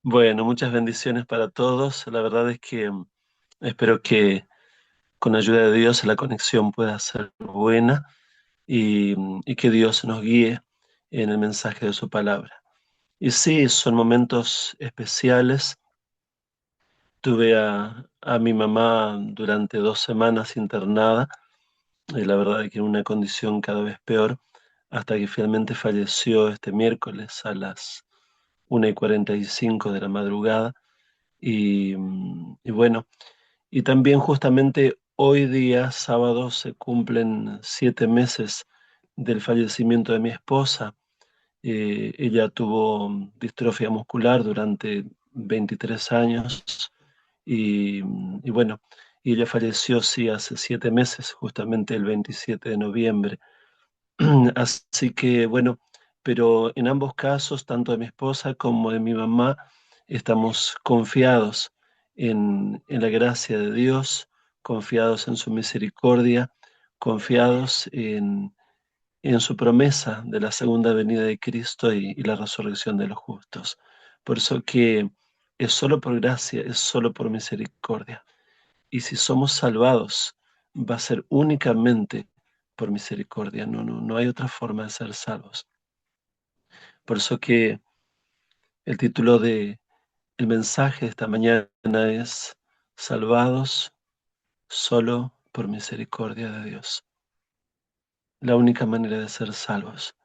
Bueno, muchas bendiciones para todos. La verdad es que espero que con ayuda de Dios la conexión pueda ser buena y que Dios nos guíe en el mensaje de su palabra. Y sí, son momentos especiales. Tuve a mi mamá durante 2 semanas internada, y la verdad es que en una condición cada vez peor, hasta que finalmente falleció este miércoles a las 1:45 de la madrugada. Y bueno, y también justamente hoy día, sábado, se cumplen 7 meses del fallecimiento de mi esposa. Ella tuvo distrofia muscular durante 23 años y bueno, y ella falleció, sí, hace 7 meses, justamente el 27 de noviembre. Así que bueno, pero en ambos casos, tanto de mi esposa como de mi mamá, estamos confiados en la gracia de Dios, confiados en su misericordia, confiados en su promesa de la segunda venida de Cristo y la resurrección de los justos. Por eso que es solo por gracia, es solo por misericordia. Y si somos salvados, va a ser únicamente por misericordia. No hay otra forma de ser salvos. Por eso que el título de el mensaje de esta mañana es Salvados solo por misericordia de Dios. La única manera de ser salvos.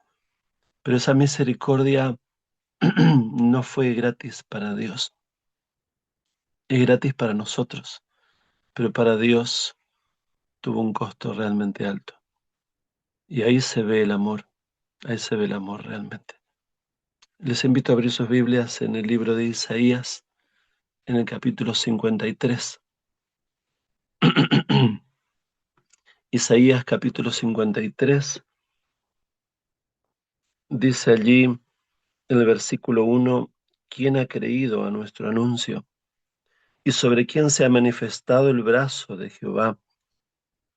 Pero esa misericordia no fue gratis para Dios. Es gratis para nosotros, pero para Dios tuvo un costo realmente alto. Y ahí se ve el amor, ahí se ve el amor realmente. Les invito a abrir sus Biblias en el libro de Isaías, en el capítulo 53. Isaías capítulo 53 dice allí en el versículo 1: ¿Quién ha creído a nuestro anuncio? ¿Y sobre quién se ha manifestado el brazo de Jehová?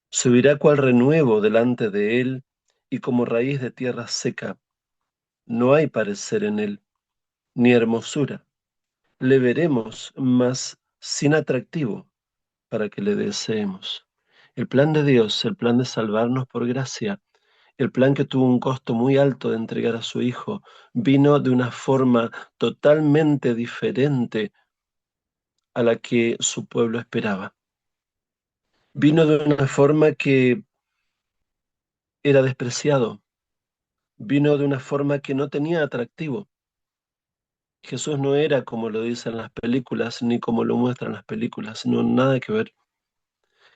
Subirá cual renuevo delante de él, y como raíz de tierra seca. No hay parecer en él, ni hermosura. Le veremos, mas sin atractivo, para que le deseemos. El plan de Dios, el plan de salvarnos por gracia, el plan que tuvo un costo muy alto de entregar a su Hijo, vino de una forma totalmente diferente a la que su pueblo esperaba. Vino de una forma que era despreciado, vino de una forma que no tenía atractivo. Jesús no era como lo dicen las películas, ni como lo muestran las películas, no, nada que ver.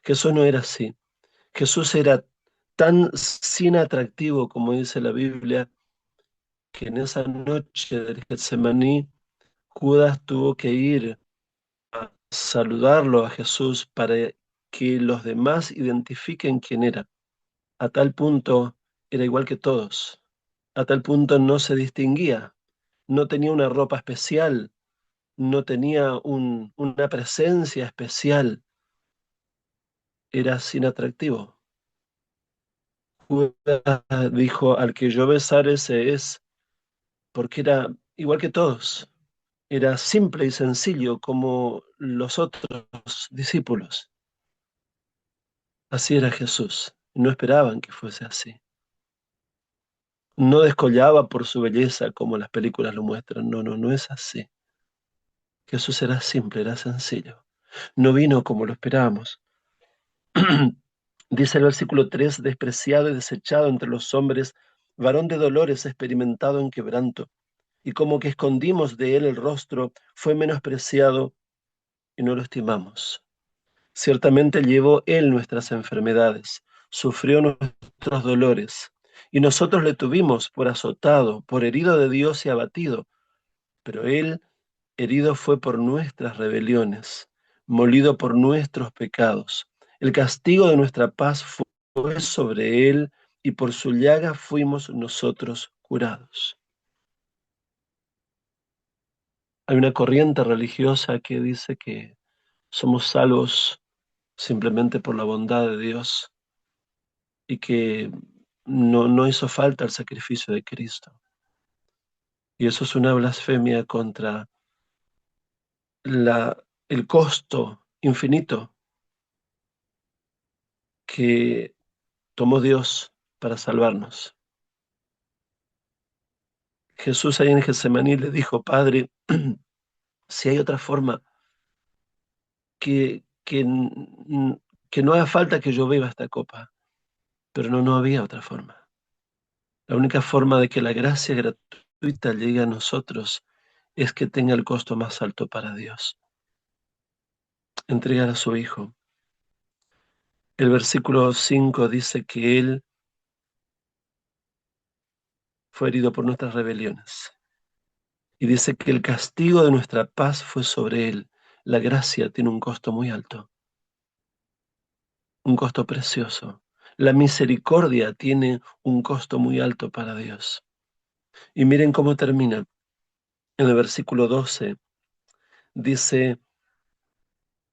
Jesús no era así. Jesús era tan sin atractivo, como dice la Biblia, que en esa noche del Getsemaní, Judas tuvo que ir a saludarlo a Jesús para que los demás identifiquen quién era. A tal punto era igual que todos. A tal punto no se distinguía. No tenía una ropa especial, no tenía una presencia especial. Era sin atractivo. Judas dijo: al que yo besar ese es, porque era igual que todos. Era simple y sencillo como los otros discípulos. Así era Jesús. No esperaban que fuese así. No descollaba por su belleza como las películas lo muestran. No es así. Jesús era simple, era sencillo. No vino como lo esperábamos. Dice el versículo 3: despreciado y desechado entre los hombres, varón de dolores, experimentado en quebranto. Y como que escondimos de él el rostro, fue menospreciado y no lo estimamos. Ciertamente llevó él nuestras enfermedades, sufrió nuestros dolores, y nosotros le tuvimos por azotado, por herido de Dios y abatido. Pero él herido fue por nuestras rebeliones, molido por nuestros pecados. El castigo de nuestra paz fue sobre él, y por su llaga fuimos nosotros curados. Hay una corriente religiosa que dice que somos salvos simplemente por la bondad de Dios y que no hizo falta el sacrificio de Cristo. Y eso es una blasfemia contra el costo infinito que tomó Dios para salvarnos. Jesús ahí en Getsemaní le dijo: Padre, si hay otra forma, que, que, que no haga falta que yo beba esta copa, pero no había otra forma. La única forma de que la gracia gratuita llegue a nosotros es que tenga el costo más alto para Dios: entregar a su Hijo. El versículo 5 dice que Él fue herido por nuestras rebeliones. Y dice que el castigo de nuestra paz fue sobre Él. La gracia tiene un costo muy alto, un costo precioso. La misericordia tiene un costo muy alto para Dios. Y miren cómo termina. En el versículo 12 dice: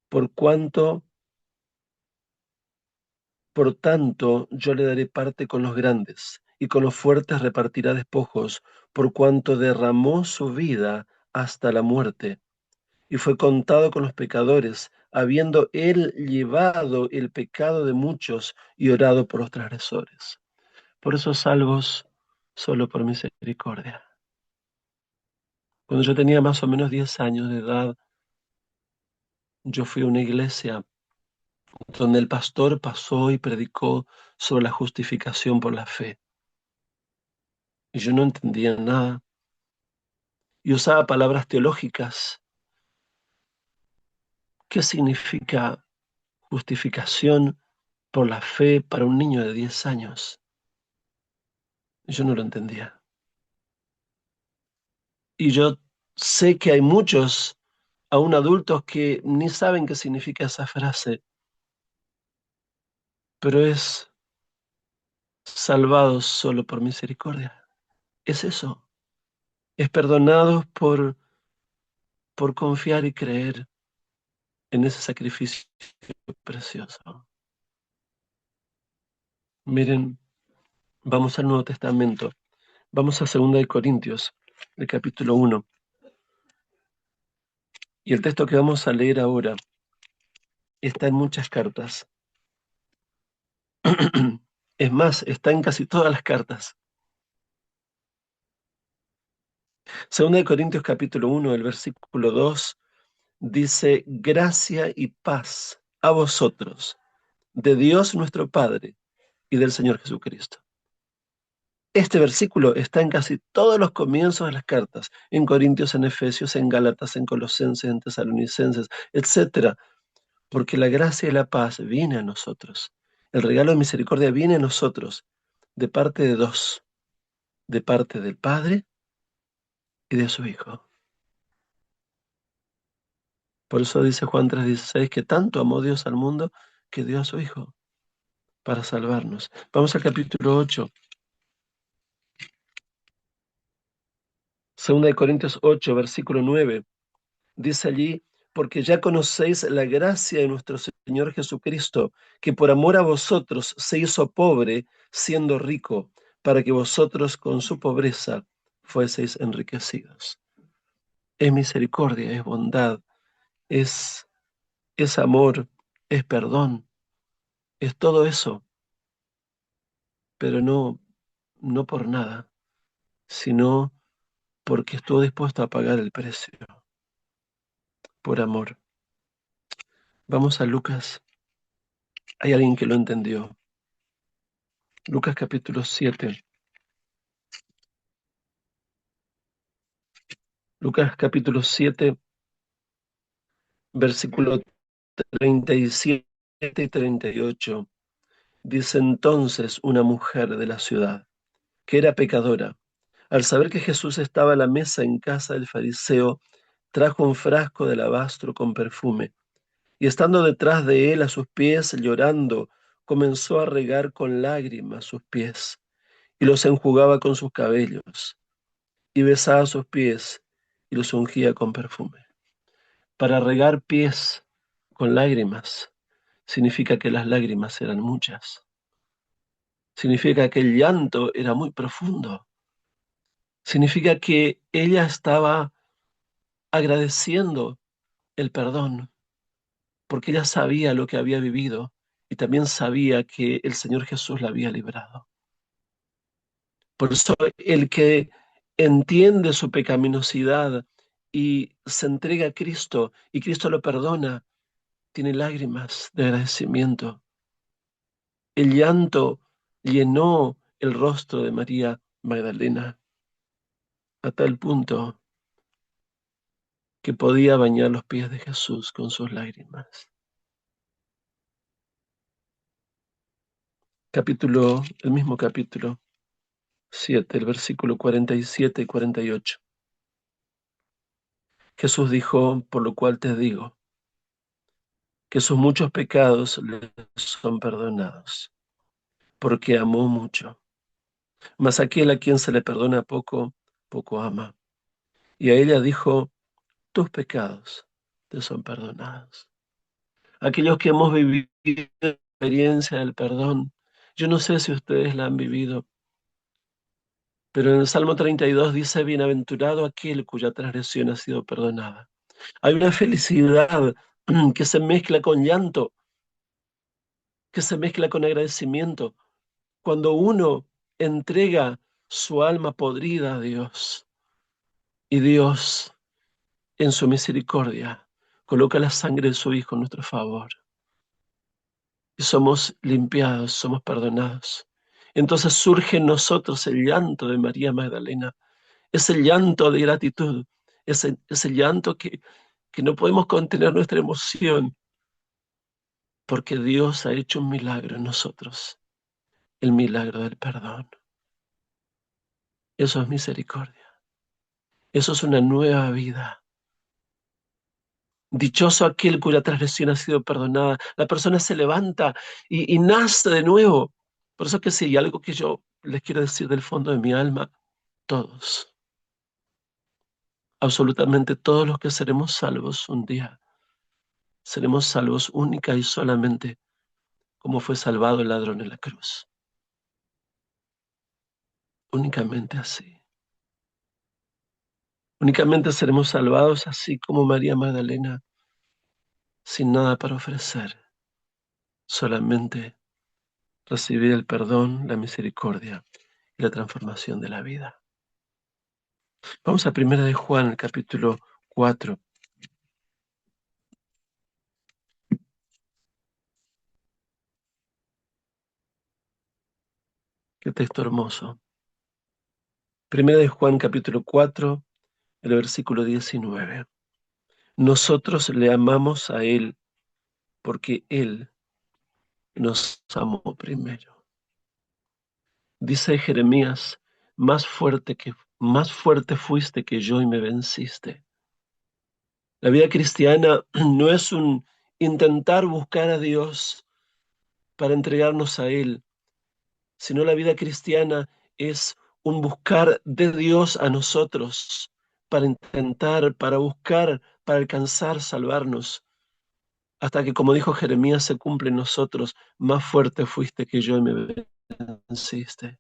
por cuanto, por tanto, yo le daré parte con los grandes, y con los fuertes repartirá despojos, por cuanto derramó su vida hasta la muerte, y fue contado con los pecadores, habiendo él llevado el pecado de muchos y orado por los transgresores. Por esos salvos solo por misericordia. Cuando yo tenía más o menos 10 años de edad, yo fui a una iglesia donde el pastor pasó y predicó sobre la justificación por la fe. Y yo no entendía nada. Y usaba palabras teológicas. ¿Qué significa justificación por la fe para un niño de 10 años? Yo no lo entendía. Y yo sé que hay muchos, aún adultos, que ni saben qué significa esa frase, pero es salvados solo por misericordia. Es eso. Es perdonados por confiar y creer en ese sacrificio precioso. Miren, vamos al Nuevo Testamento. Vamos a 2 Corintios, el capítulo 1. Y el texto que vamos a leer ahora está en muchas cartas. Es más, está en casi todas las cartas. 2 Corintios capítulo 1, el versículo 2 dice: gracia y paz a vosotros, de Dios nuestro Padre y del Señor Jesucristo. Este versículo está en casi todos los comienzos de las cartas, en Corintios, en Efesios, en Gálatas, en Colosenses, en Tesalonicenses, etcétera, porque la gracia y la paz viene a nosotros. El regalo de misericordia viene a nosotros de parte de dos, de parte del Padre y de su Hijo. Por eso dice Juan 3:16 que tanto amó Dios al mundo que dio a su Hijo para salvarnos. Vamos al capítulo 8, 2 Corintios 8, versículo 9. Dice allí: porque ya conocéis la gracia de nuestro Señor Jesucristo, que por amor a vosotros se hizo pobre, siendo rico, para que vosotros con su pobreza fueseis enriquecidos. Es misericordia, es bondad, es, es amor, es perdón, es todo eso, pero no por nada, sino porque estuvo dispuesto a pagar el precio, por amor. Vamos a Lucas. Hay alguien que lo entendió. Lucas capítulo 7. Lucas capítulo 7, versículo 37 y 38. Dice: entonces una mujer de la ciudad, que era pecadora, al saber que Jesús estaba a la mesa en casa del fariseo, trajo un frasco de alabastro con perfume, y estando detrás de él a sus pies, llorando, comenzó a regar con lágrimas sus pies, y los enjugaba con sus cabellos, y besaba sus pies, y los ungía con perfume. Para regar pies con lágrimas significa que las lágrimas eran muchas. Significa que el llanto era muy profundo. Significa que ella estaba agradeciendo el perdón, porque ella sabía lo que había vivido y también sabía que el Señor Jesús la había librado. Por eso el que entiende su pecaminosidad y se entrega a Cristo y Cristo lo perdona, tiene lágrimas de agradecimiento. El llanto llenó el rostro de María Magdalena a tal punto que podía bañar los pies de Jesús con sus lágrimas. El mismo capítulo 7, el versículo 47 y 48. Jesús dijo, por lo cual te digo, que sus muchos pecados le son perdonados, porque amó mucho. Mas aquel a quien se le perdona poco, poco ama. Y a ella dijo, tus pecados te son perdonados. Aquellos que hemos vivido la experiencia del perdón, yo no sé si ustedes la han vivido, pero en el Salmo 32 dice, bienaventurado aquel cuya transgresión ha sido perdonada. Hay una felicidad que se mezcla con llanto, que se mezcla con agradecimiento, cuando uno entrega su alma podrida a Dios y Dios en su misericordia coloca la sangre de su Hijo en nuestro favor y somos limpiados, somos perdonados. Entonces surge en nosotros el llanto de María Magdalena, ese llanto de gratitud, ese llanto que no podemos contener nuestra emoción porque Dios ha hecho un milagro en nosotros, el milagro del perdón. Eso es misericordia, eso es una nueva vida. Dichoso aquel cuya transgresión ha sido perdonada. La persona se levanta y nace de nuevo. Por eso que sí, hay algo que yo les quiero decir del fondo de mi alma, todos, absolutamente todos los que seremos salvos un día, seremos salvos única y solamente como fue salvado el ladrón en la cruz. Únicamente así. Únicamente seremos salvados así como María Magdalena, sin nada para ofrecer, solamente recibir el perdón, la misericordia y la transformación de la vida. Vamos a Primera de Juan, el capítulo 4. Qué texto hermoso. Primera de Juan, capítulo 4, el versículo 19. Nosotros le amamos a Él porque Él nos amó primero. Dice Jeremías, más fuerte fuiste que yo y me venciste. La vida cristiana no es un intentar buscar a Dios para entregarnos a Él, sino la vida cristiana es un buscar de Dios a nosotros para intentar, para buscar, para alcanzar, salvarnos, hasta que, como dijo Jeremías, se cumple en nosotros, más fuerte fuiste que yo y me venciste.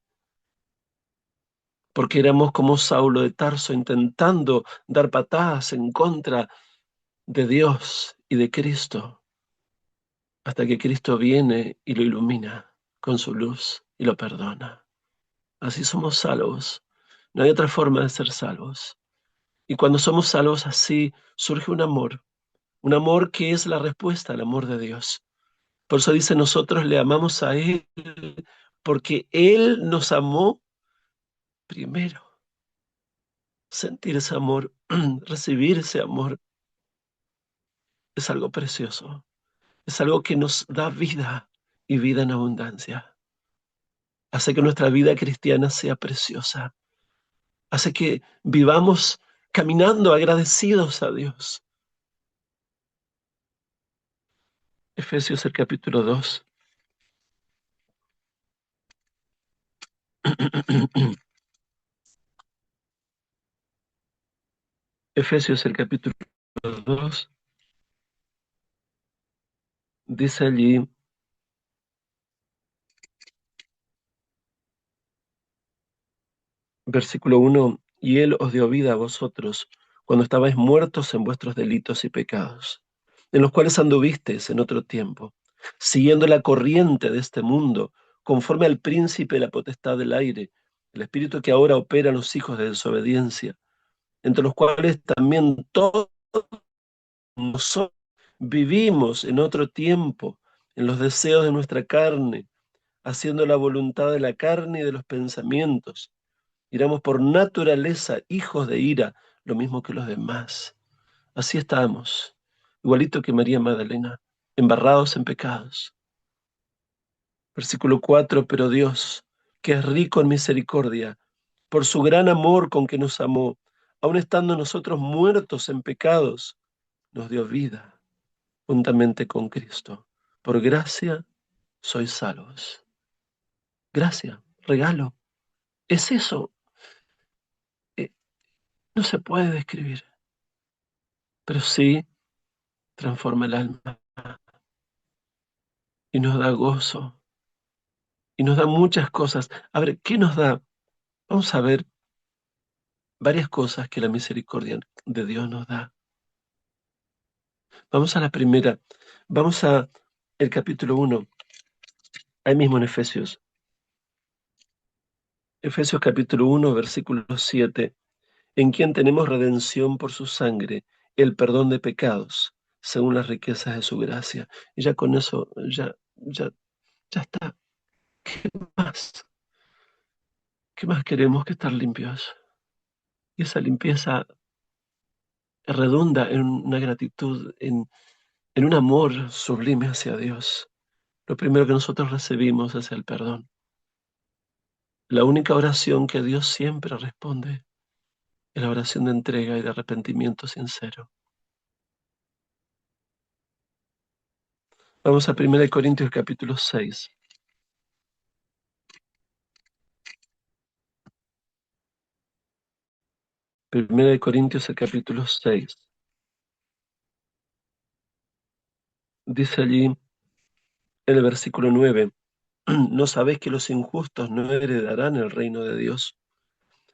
Porque éramos como Saulo de Tarso intentando dar patadas en contra de Dios y de Cristo, hasta que Cristo viene y lo ilumina con su luz y lo perdona. Así somos salvos. No hay otra forma de ser salvos. Y cuando somos salvos así, surge un amor que es la respuesta al amor de Dios. Por eso dice, nosotros le amamos a Él porque Él nos amó primero. Sentir ese amor, recibir ese amor, es algo precioso. Es algo que nos da vida y vida en abundancia. Hace que nuestra vida cristiana sea preciosa. Hace que vivamos caminando agradecidos a Dios. Efesios el capítulo 2. Efesios el capítulo 2 dice allí, versículo 1, y Él os dio vida a vosotros cuando estabais muertos en vuestros delitos y pecados, en los cuales anduvisteis en otro tiempo, siguiendo la corriente de este mundo, conforme al príncipe de la potestad del aire, el espíritu que ahora opera en los hijos de desobediencia, entre los cuales también todos nosotros vivimos en otro tiempo, en los deseos de nuestra carne, haciendo la voluntad de la carne y de los pensamientos. Éramos por naturaleza hijos de ira, lo mismo que los demás. Así estábamos, igualito que María Magdalena, embarrados en pecados. Versículo 4, pero Dios, que es rico en misericordia, por su gran amor con que nos amó, aun estando nosotros muertos en pecados, nos dio vida juntamente con Cristo. Por gracia sois salvos. Gracia, regalo. Es eso. eh, No se puede describir, pero sí transforma el alma y nos da gozo y nos da muchas cosas. A ver, ¿qué nos da? Vamos a ver varias cosas que la misericordia de Dios nos da. Vamos a la primera. Vamos a el capítulo 1, ahí mismo en Efesios. Efesios capítulo 1, versículo 7, en quien tenemos redención por su sangre, el perdón de pecados, según las riquezas de su gracia. Y ya con eso, ya está. ¿Qué más? ¿Qué más queremos que estar limpios? Y esa limpieza redunda en una gratitud, en un amor sublime hacia Dios. Lo primero que nosotros recibimos es el perdón. La única oración que Dios siempre responde es la oración de entrega y de arrepentimiento sincero. Vamos a 1 Corintios capítulo 6. 1 Corintios el capítulo 6. Dice allí en el versículo 9, ¿no sabéis que los injustos no heredarán el reino de Dios?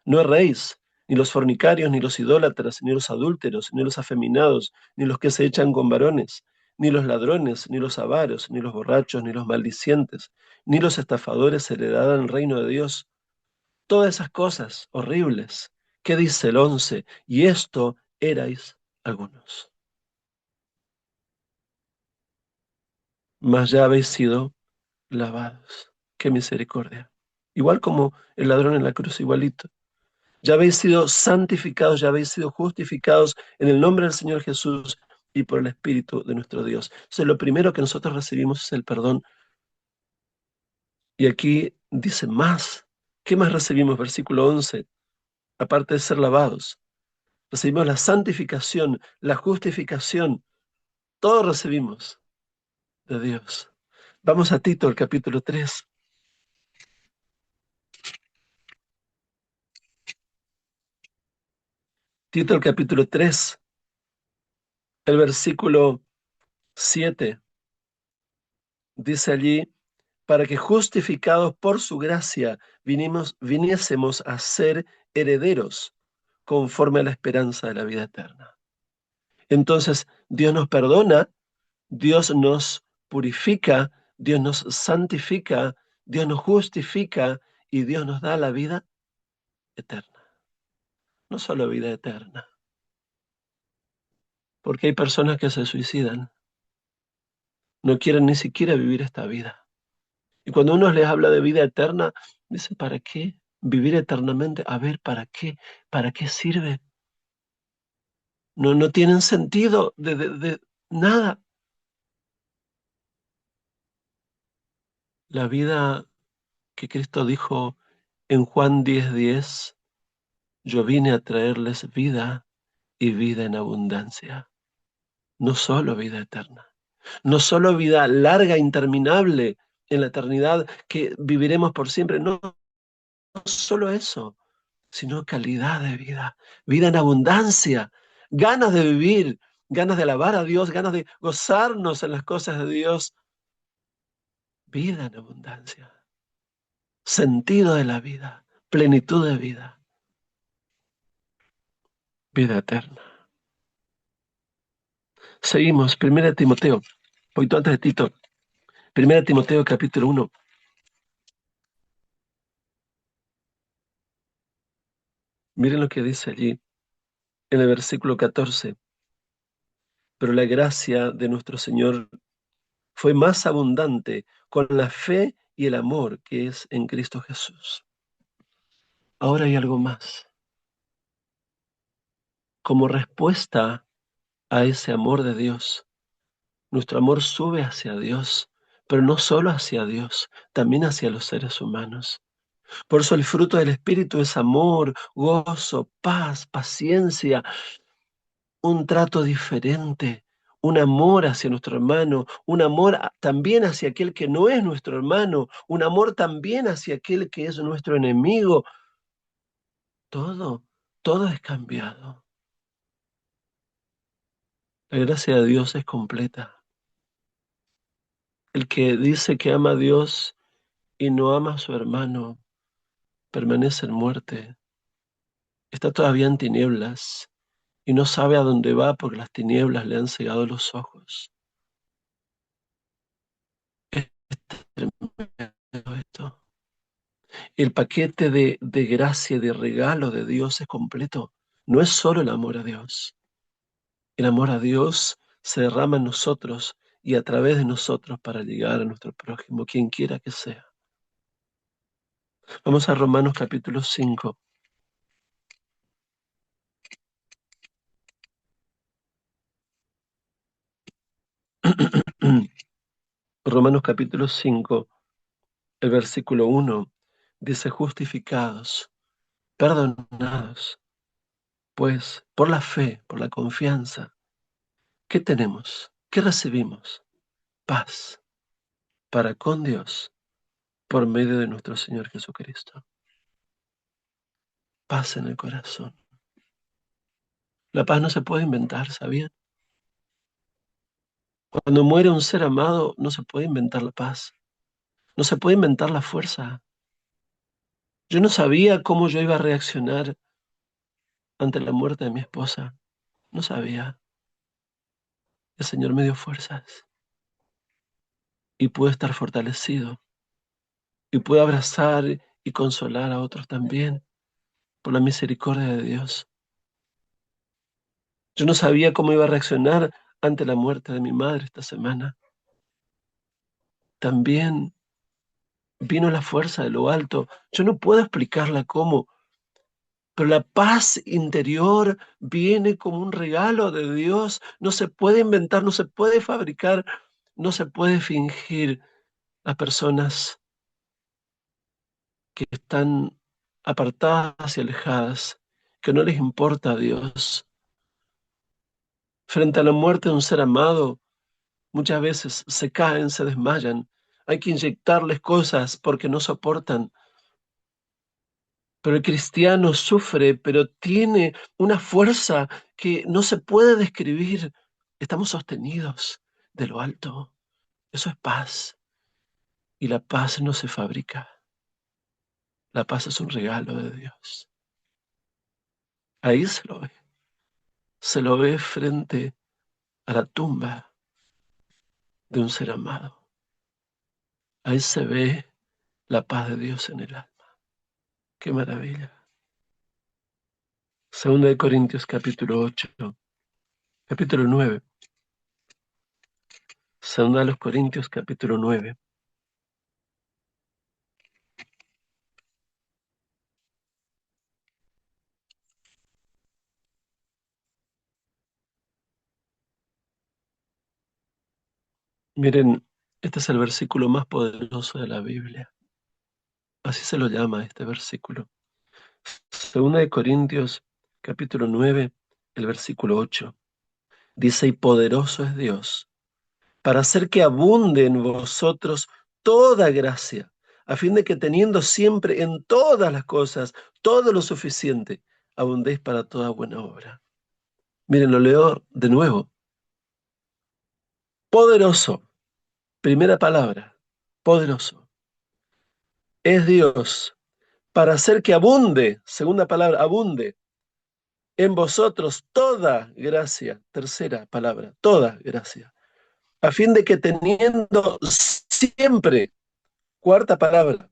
No erréis, ni los fornicarios, ni los idólatras, ni los adúlteros, ni los afeminados, ni los que se echan con varones, ni los ladrones, ni los avaros, ni los borrachos, ni los maldicientes, ni los estafadores heredarán el reino de Dios. Todas esas cosas horribles. ¿Qué dice el 11? Y esto erais algunos. Mas ya habéis sido lavados. Qué misericordia. Igual como el ladrón en la cruz, igualito. Ya habéis sido santificados, ya habéis sido justificados en el nombre del Señor Jesús y por el Espíritu de nuestro Dios. Entonces, lo primero que nosotros recibimos es el perdón. Y aquí dice más. ¿Qué más recibimos? Versículo 11. Aparte de ser lavados, recibimos la santificación, la justificación. Todo recibimos de Dios. Vamos a Tito, el capítulo 3. Tito, el capítulo 3, el versículo 7. Dice allí, para que justificados por su gracia viniésemos a ser herederos conforme a la esperanza de la vida eterna. Entonces, Dios nos perdona, Dios nos purifica, Dios nos santifica, Dios nos justifica y Dios nos da la vida eterna. No solo vida eterna, porque hay personas que se suicidan, no quieren ni siquiera vivir esta vida. Y cuando uno les habla de vida eterna, dicen, ¿para qué vivir eternamente? A ver, ¿para qué? ¿Para qué sirve? No, no tienen sentido de nada. La vida que Cristo dijo en Juan 10:10, yo vine a traerles vida y vida en abundancia. No solo vida eterna, no solo vida larga, interminable en la eternidad que viviremos por siempre, no solo eso, sino calidad de vida, vida en abundancia, ganas de vivir, ganas de alabar a Dios, ganas de gozarnos en las cosas de Dios, vida en abundancia, sentido de la vida, plenitud de vida. vida eterna. Seguimos, 1 Timoteo, poquito antes de Tito, 1 Timoteo capítulo 1. Miren lo que dice allí en el versículo 14. Pero la gracia de nuestro Señor fue más abundante con la fe y el amor que es en Cristo Jesús. Ahora hay algo más. Como respuesta a ese amor de Dios, nuestro amor sube hacia Dios, pero no solo hacia Dios, también hacia los seres humanos. Por eso el fruto del Espíritu es amor, gozo, paz, paciencia, un trato diferente, un amor hacia nuestro hermano, un amor también hacia aquel que no es nuestro hermano, un amor también hacia aquel que es nuestro enemigo. Todo, todo es cambiado. La gracia de Dios es completa. El que dice que ama a Dios y no ama a su hermano permanece en muerte. Está todavía en tinieblas y no sabe a dónde va porque las tinieblas le han cegado los ojos. Es tremendo esto. El paquete de gracia y de regalo de Dios es completo. No es solo el amor a Dios. El amor a Dios se derrama en nosotros y a través de nosotros para llegar a nuestro prójimo, quien quiera que sea. Vamos a Romanos capítulo 5. Romanos capítulo 5, el versículo 1, dice justificados, perdonados, pues por la fe, por la confianza, ¿qué tenemos? ¿Qué recibimos? Paz para con Dios por medio de nuestro Señor Jesucristo. Paz en el corazón. La paz no se puede inventar, ¿sabían? Cuando muere un ser amado, no se puede inventar la paz. No se puede inventar la fuerza. Yo no sabía cómo yo iba a reaccionar ante la muerte de mi esposa. No sabía. El Señor me dio fuerzas y pude estar fortalecido y pude abrazar y consolar a otros también por la misericordia de Dios. Yo no sabía cómo iba a reaccionar ante la muerte de mi madre esta semana. También vino la fuerza de lo alto. Yo no puedo explicarla cómo, pero la paz interior viene como un regalo de Dios. No se puede inventar, no se puede fabricar, no se puede fingir. Las personas que están apartadas y alejadas, que no les importa a Dios. Frente a la muerte de un ser amado, muchas veces se caen, se desmayan. Hay que inyectarles cosas porque no soportan. Pero el cristiano sufre, pero tiene una fuerza que no se puede describir. Estamos sostenidos de lo alto. Eso es paz. Y la paz no se fabrica. La paz es un regalo de Dios. Ahí se lo ve. Se lo ve frente a la tumba de un ser amado. Ahí se ve la paz de Dios en el alma. Qué maravilla. Segunda de Corintios capítulo 8, capítulo 9. Segunda de los Corintios capítulo 9. Miren, este es el versículo más poderoso de la Biblia. Así se lo llama este versículo. Segunda de Corintios capítulo 9, el versículo 8. Dice, y poderoso es Dios para hacer que abunde en vosotros toda gracia, a fin de que teniendo siempre en todas las cosas todo lo suficiente, abundéis para toda buena obra. Miren, lo leo de nuevo. Poderoso, primera palabra, poderoso. Es Dios para hacer que abunde, segunda palabra, abunde, en vosotros toda gracia, tercera palabra, toda gracia, a fin de que teniendo siempre, cuarta palabra,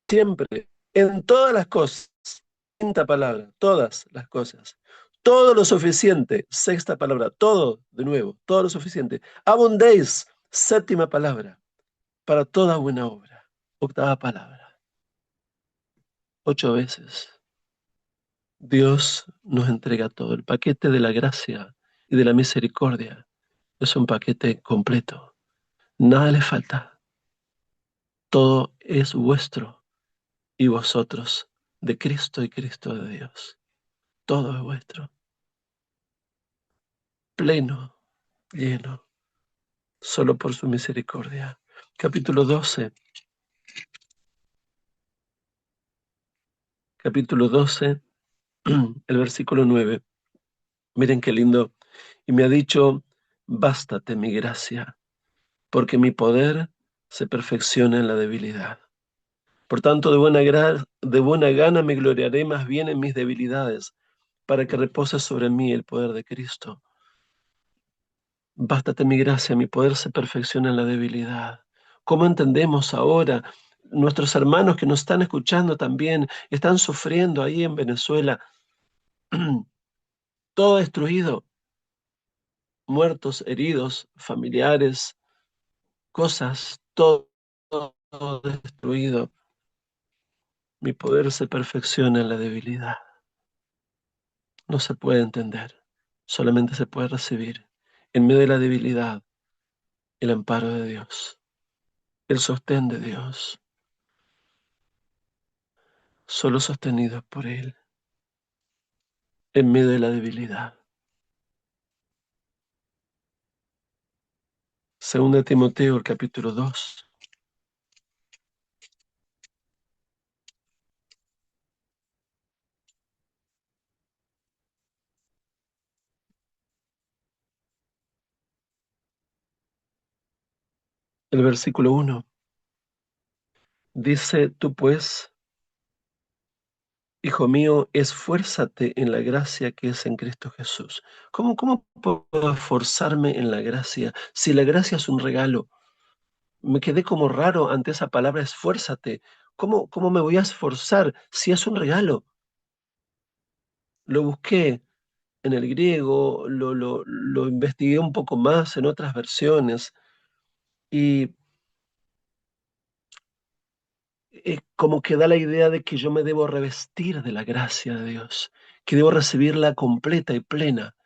siempre, en todas las cosas, quinta palabra, todas las cosas, todo lo suficiente, sexta palabra, todo, de nuevo, todo lo suficiente, abundéis, séptima palabra, para toda buena obra, octava palabra, 8 veces. Dios nos entrega todo, el paquete de la gracia y de la misericordia es un paquete completo, nada le falta, todo es vuestro y vosotros de Cristo y Cristo de Dios. Todo es vuestro, pleno, lleno, solo por su misericordia. Capítulo 12, capítulo 12, el versículo 9. Miren qué lindo. Y me ha dicho, bástate mi gracia, porque mi poder se perfecciona en la debilidad. Por tanto, de buena gana me gloriaré más bien en mis debilidades, para que repose sobre mí el poder de Cristo. Bástate mi gracia, mi poder se perfecciona en la debilidad. ¿Cómo entendemos ahora? Nuestros hermanos que nos están escuchando también están sufriendo ahí en Venezuela, todo destruido, muertos, heridos, familiares, cosas, todo destruido. Mi poder se perfecciona en la debilidad. No se puede entender, solamente se puede recibir en medio de la debilidad el amparo de Dios, el sostén de Dios, solo sostenidos por Él, en medio de la debilidad. Segunda de Timoteo, el capítulo 2, el versículo 1, dice, tú pues, hijo mío, esfuérzate en la gracia que es en Cristo Jesús. ¿Cómo puedo esforzarme en la gracia si la gracia es un regalo? Me quedé como raro ante esa palabra esfuérzate. ¿Cómo me voy a esforzar si es un regalo? Lo busqué en el griego, lo investigué un poco más en otras versiones y como que da la idea de que yo me debo revestir de la gracia de Dios, que debo recibirla completa y plena.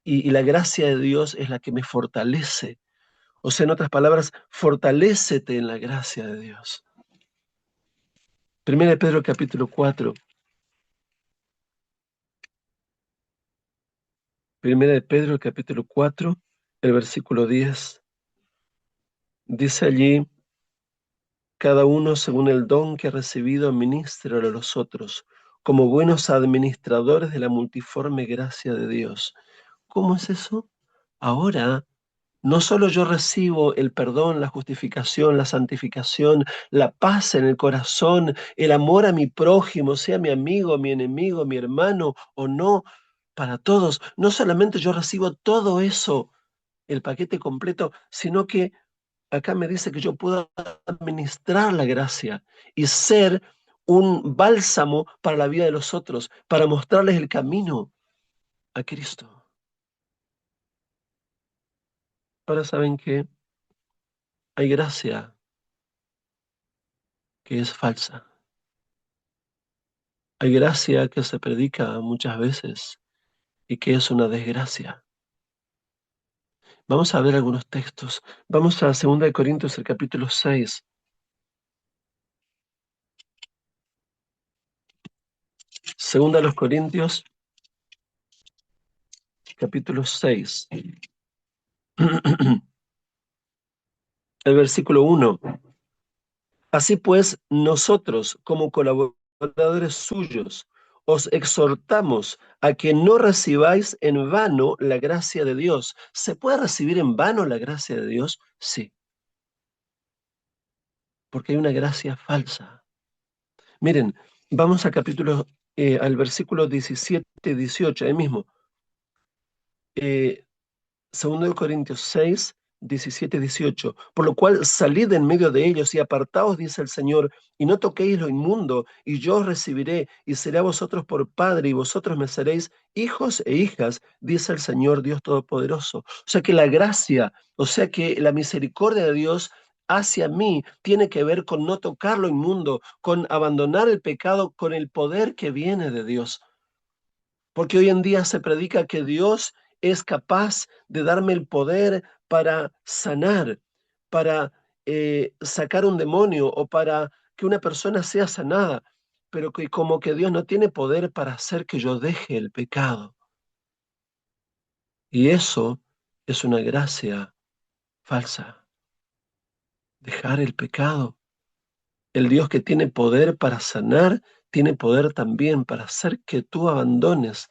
Y la gracia de Dios es la que me fortalece. O sea, en otras palabras, fortalécete en la gracia de Dios. Primera de Pedro capítulo 4. Primera de Pedro capítulo 4, el versículo 10. Dice allí, cada uno según el don que ha recibido, ministre a los otros, como buenos administradores de la multiforme gracia de Dios. ¿Cómo es eso? Ahora, no solo yo recibo el perdón, la justificación, la santificación, la paz en el corazón, el amor a mi prójimo, sea mi amigo, mi enemigo, mi hermano o no, para todos. No solamente yo recibo todo eso, el paquete completo, sino que acá me dice que yo puedo administrar la gracia y ser un bálsamo para la vida de los otros, para mostrarles el camino a Cristo. Ahora saben que hay gracia que es falsa. Hay gracia que se predica muchas veces y que es una desgracia. Vamos a ver algunos textos. Vamos a 2 Corintios, el capítulo 6. Segunda a los Corintios, capítulo 6. El versículo 1. Así pues, nosotros, como colaboradores suyos, os exhortamos a que no recibáis en vano la gracia de Dios. ¿Se puede recibir en vano la gracia de Dios? Sí, porque hay una gracia falsa. Miren, vamos a capítulo al versículo 17, 18, ahí mismo. Eh, 2 Corintios 6, 17, 18. Por lo cual salid en medio de ellos y apartaos, dice el Señor, y no toquéis lo inmundo, y yo os recibiré, y seré a vosotros por Padre, y vosotros me seréis hijos e hijas, dice el Señor Dios Todopoderoso. O sea que la gracia, o sea que la misericordia de Dios hacia mí tiene que ver con no tocar lo inmundo, con abandonar el pecado, con el poder que viene de Dios. Porque hoy en día se predica que Dios es capaz de darme el poder para sanar, para sacar un demonio o para que una persona sea sanada, pero que como que Dios no tiene poder para hacer que yo deje el pecado. Y eso es una gracia falsa, dejar el pecado. El Dios que tiene poder para sanar, tiene poder también para hacer que tú abandones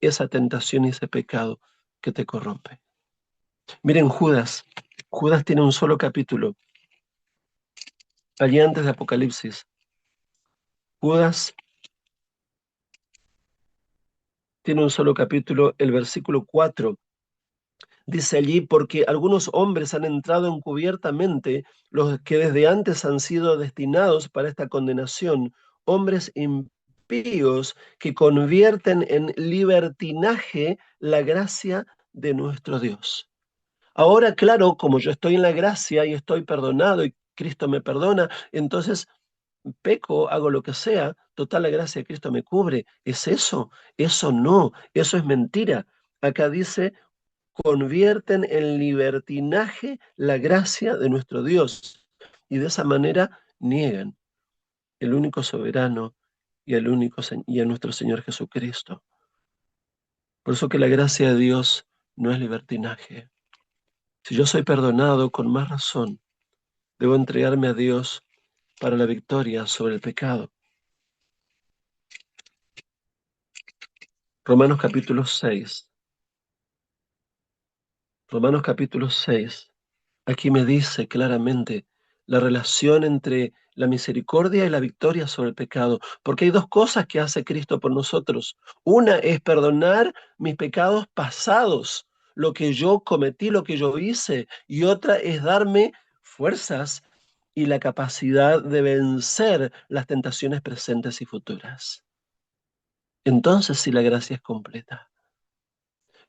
esa tentación y ese pecado que te corrompe. Miren, Judas tiene un solo capítulo, allí antes de Apocalipsis. Judas tiene un solo capítulo, el versículo 4. Dice allí, porque algunos hombres han entrado encubiertamente, los que desde antes han sido destinados para esta condenación, hombres impíos que convierten en libertinaje la gracia de nuestro Dios. Ahora, claro, como yo estoy en la gracia y estoy perdonado y Cristo me perdona, entonces peco, hago lo que sea, total la gracia de Cristo me cubre. ¿Es eso? Eso no, eso es mentira. Acá dice, convierten en libertinaje la gracia de nuestro Dios y de esa manera niegan el único soberano y y a nuestro Señor Jesucristo. Por eso que la gracia de Dios no es libertinaje. Si yo soy perdonado, con más razón, debo entregarme a Dios para la victoria sobre el pecado. Romanos capítulo 6. Romanos capítulo 6. Aquí me dice claramente la relación entre la misericordia y la victoria sobre el pecado, porque hay dos cosas que hace Cristo por nosotros. Una es perdonar mis pecados pasados, lo que yo cometí, lo que yo hice, y otra es darme fuerzas y la capacidad de vencer las tentaciones presentes y futuras. Entonces sí, la gracia es completa.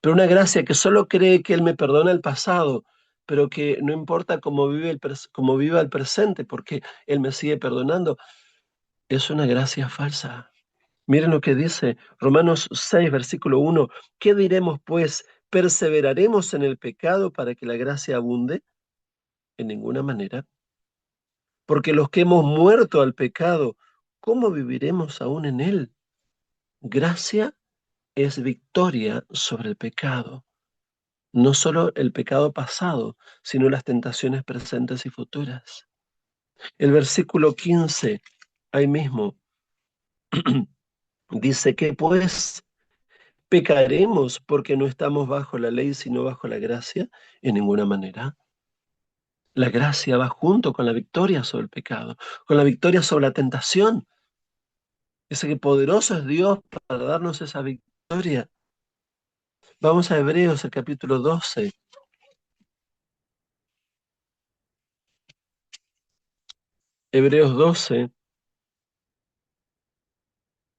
Pero una gracia que solo cree que Él me perdona el pasado, pero que no importa cómo viva el presente, porque Él me sigue perdonando, es una gracia falsa. Miren lo que dice Romanos 6, versículo 1. ¿Qué diremos pues? ¿Perseveraremos en el pecado para que la gracia abunde? En ninguna manera. Porque los que hemos muerto al pecado, ¿cómo viviremos aún en él? Gracia es victoria sobre el pecado. No solo el pecado pasado, sino las tentaciones presentes y futuras. El versículo 15, ahí mismo, dice que pues pecaremos porque no estamos bajo la ley, sino bajo la gracia, en ninguna manera. La gracia va junto con la victoria sobre el pecado, con la victoria sobre la tentación. Dice que poderoso es Dios para darnos esa victoria. Vamos a Hebreos, el capítulo 12. Hebreos 12,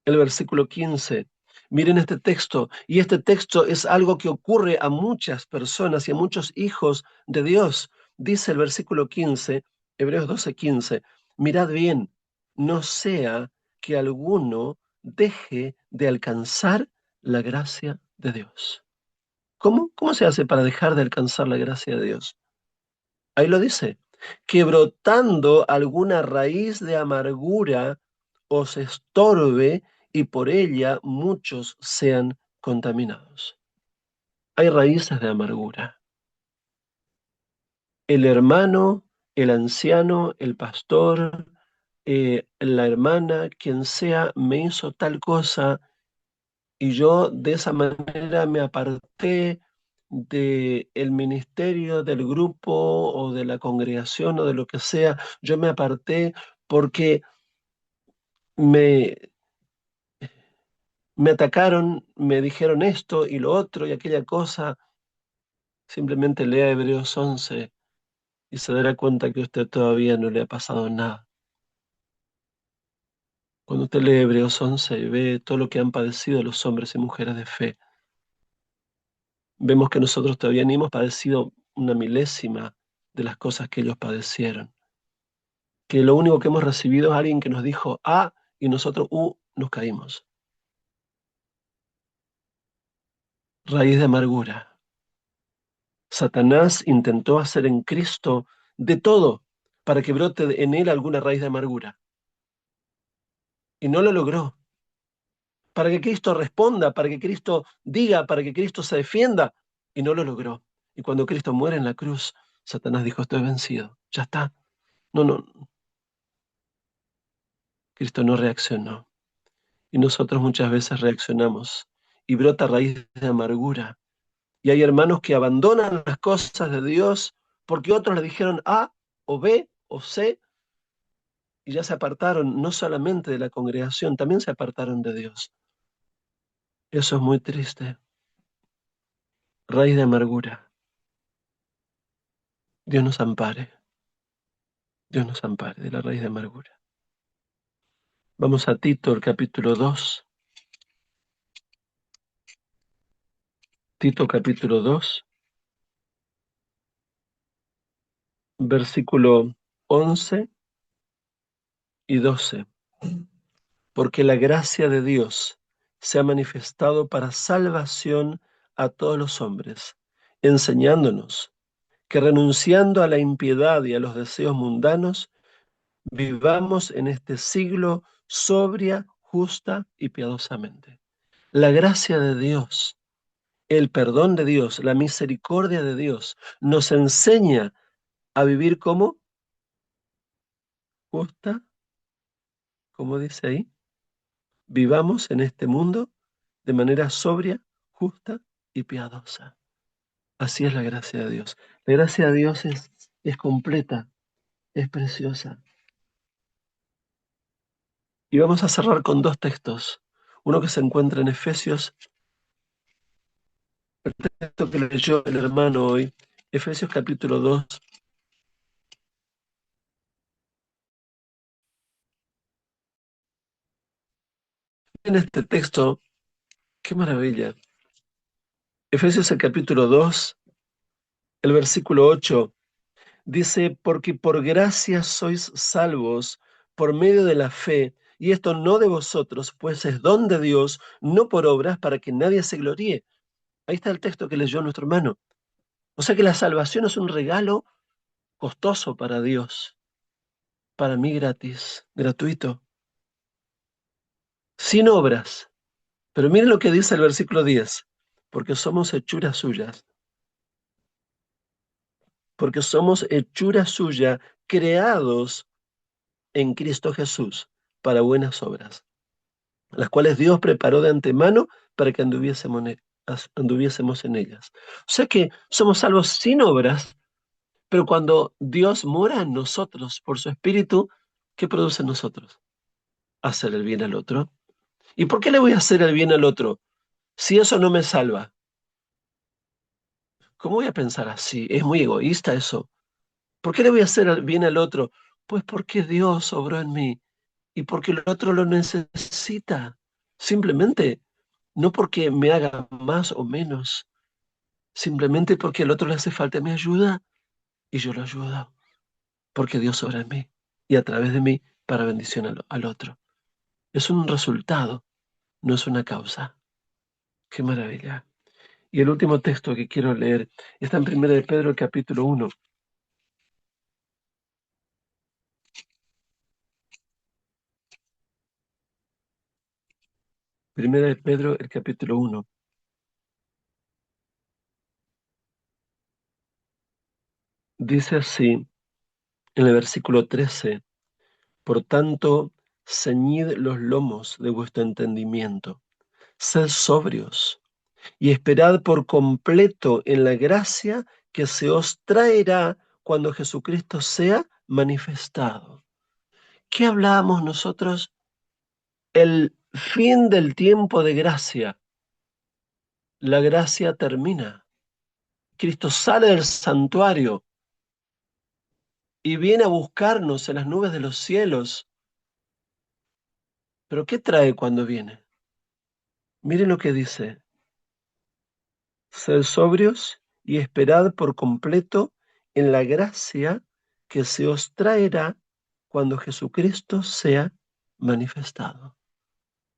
el versículo 15. Miren este texto, y este texto es algo que ocurre a muchas personas y a muchos hijos de Dios. Dice el versículo 15, Hebreos 12, 15, mirad bien, no sea que alguno deje de alcanzar la gracia de Dios. ¿Cómo? ¿Cómo se hace para dejar de alcanzar la gracia de Dios? Ahí lo dice, que brotando alguna raíz de amargura os estorbe y por ella muchos sean contaminados. Hay raíces de amargura. El hermano, el anciano, el pastor, la hermana, quien sea, me hizo tal cosa y yo de esa manera me aparté del ministerio, del grupo o de la congregación o de lo que sea. Yo me aparté porque me, me atacaron, me dijeron esto y lo otro y aquella cosa. Simplemente lea Hebreos 11 y se dará cuenta que a usted todavía no le ha pasado nada. Cuando usted lee Hebreos 11 y ve todo lo que han padecido los hombres y mujeres de fe, vemos que nosotros todavía ni hemos padecido una milésima de las cosas que ellos padecieron. Que lo único que hemos recibido es alguien que nos dijo A y nosotros nos caímos. Raíz de amargura. Satanás intentó hacer en Cristo de todo para que brote en él alguna raíz de amargura. Y no lo logró. Para que Cristo responda, para que Cristo diga, para que Cristo se defienda. Y no lo logró. Y cuando Cristo muere en la cruz, Satanás dijo, estoy vencido. Ya está. No, no. Cristo no reaccionó. Y nosotros muchas veces reaccionamos. Y brota raíz de amargura. Y hay hermanos que abandonan las cosas de Dios porque otros le dijeron A o B o C y ya se apartaron no solamente de la congregación, también se apartaron de Dios. Eso es muy triste. Raíz de amargura. Dios nos ampare. Dios nos ampare de la raíz de amargura. Vamos a Tito, el capítulo 2. Tito, capítulo 2, versículo 11 y 12. Porque la gracia de Dios se ha manifestado para salvación a todos los hombres, enseñándonos que renunciando a la impiedad y a los deseos mundanos, vivamos en este siglo sobria, justa y piadosamente. La gracia de Dios, el perdón de Dios, la misericordia de Dios nos enseña a vivir como justa, como dice ahí, vivamos en este mundo de manera sobria, justa y piadosa. Así es la gracia de Dios. La gracia de Dios es completa, es preciosa. Y vamos a cerrar con dos textos. Uno que se encuentra en Efesios, el texto que leyó el hermano hoy, Efesios capítulo 2. En este texto, qué maravilla. Efesios el capítulo 2, el versículo 8, dice, porque por gracia sois salvos por medio de la fe, y esto no de vosotros, pues es don de Dios, no por obras para que nadie se gloríe. Ahí está el texto que leyó nuestro hermano. O sea que la salvación es un regalo costoso para Dios, para mí gratis, gratuito, sin obras. Pero miren lo que dice el versículo 10, porque somos hechuras suyas, porque somos hechura suya, creados en Cristo Jesús para buenas obras, las cuales Dios preparó de antemano para que anduviésemos en ellas. O sea que somos salvos sin obras, pero cuando Dios mora en nosotros por su Espíritu, ¿qué produce en nosotros? Hacer el bien al otro. ¿Y por qué le voy a hacer el bien al otro si eso no me salva? ¿Cómo voy a pensar así? Es muy egoísta eso. ¿Por qué le voy a hacer el bien al otro? Pues porque Dios obró en mí y porque el otro lo necesita. Simplemente, no porque me haga más o menos, simplemente porque al otro le hace falta mi ayuda y yo lo ayudo, porque Dios obra en mí y a través de mí para bendición al otro. Es un resultado, no es una causa. Qué maravilla. Y el último texto que quiero leer está en 1 de Pedro, el capítulo 1. 1 de Pedro, el capítulo 1. Dice así en el versículo 13, por tanto, ceñid los lomos de vuestro entendimiento, sed sobrios y esperad por completo en la gracia que se os traerá cuando Jesucristo sea manifestado. ¿Qué hablábamos nosotros? Fin del tiempo de gracia. La gracia termina. Cristo sale del santuario y viene a buscarnos en las nubes de los cielos. ¿Pero qué trae cuando viene? Miren lo que dice. Sed sobrios y esperad por completo en la gracia que se os traerá cuando Jesucristo sea manifestado.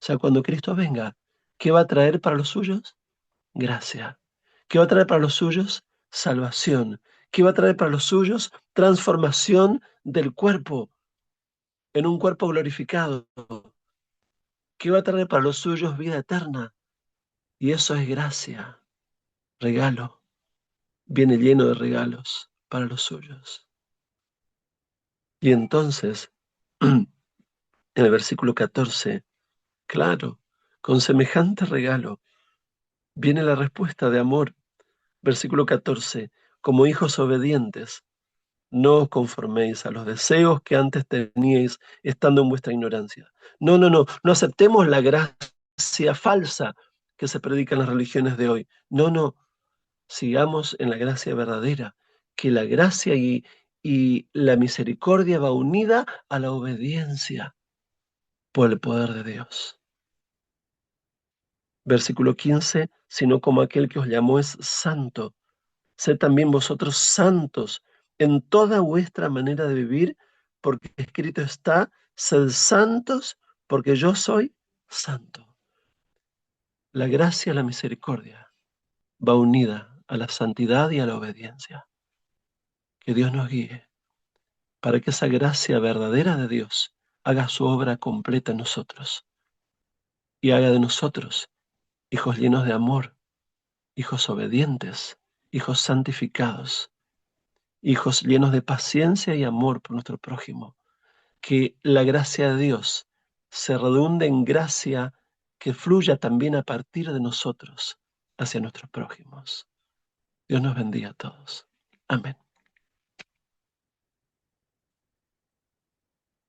O sea, cuando Cristo venga, ¿qué va a traer para los suyos? Gracia. ¿Qué va a traer para los suyos? Salvación. ¿Qué va a traer para los suyos? Transformación del cuerpo en un cuerpo glorificado. ¿Qué va a traer para los suyos? Vida eterna. Y eso es gracia, regalo. Viene lleno de regalos para los suyos. Y entonces, en el versículo 14, claro, con semejante regalo viene la respuesta de amor. Versículo 14, como hijos obedientes, no os conforméis a los deseos que antes teníais estando en vuestra ignorancia. No, no, no, no aceptemos la gracia falsa que se predica en las religiones de hoy. No, no, sigamos en la gracia verdadera, que la gracia y la misericordia va unida a la obediencia por el poder de Dios. Versículo 15, sino como aquel que os llamó es santo, sed también vosotros santos en toda vuestra manera de vivir, porque escrito está, sed santos, porque yo soy santo. La gracia y la misericordia va unida a la santidad y a la obediencia. Que Dios nos guíe para que esa gracia verdadera de Dios haga su obra completa en nosotros y haga de nosotros hijos llenos de amor, hijos obedientes, hijos santificados, hijos llenos de paciencia y amor por nuestro prójimo. Que la gracia de Dios se redunde en gracia que fluya también a partir de nosotros hacia nuestros prójimos. Dios nos bendiga a todos. Amén.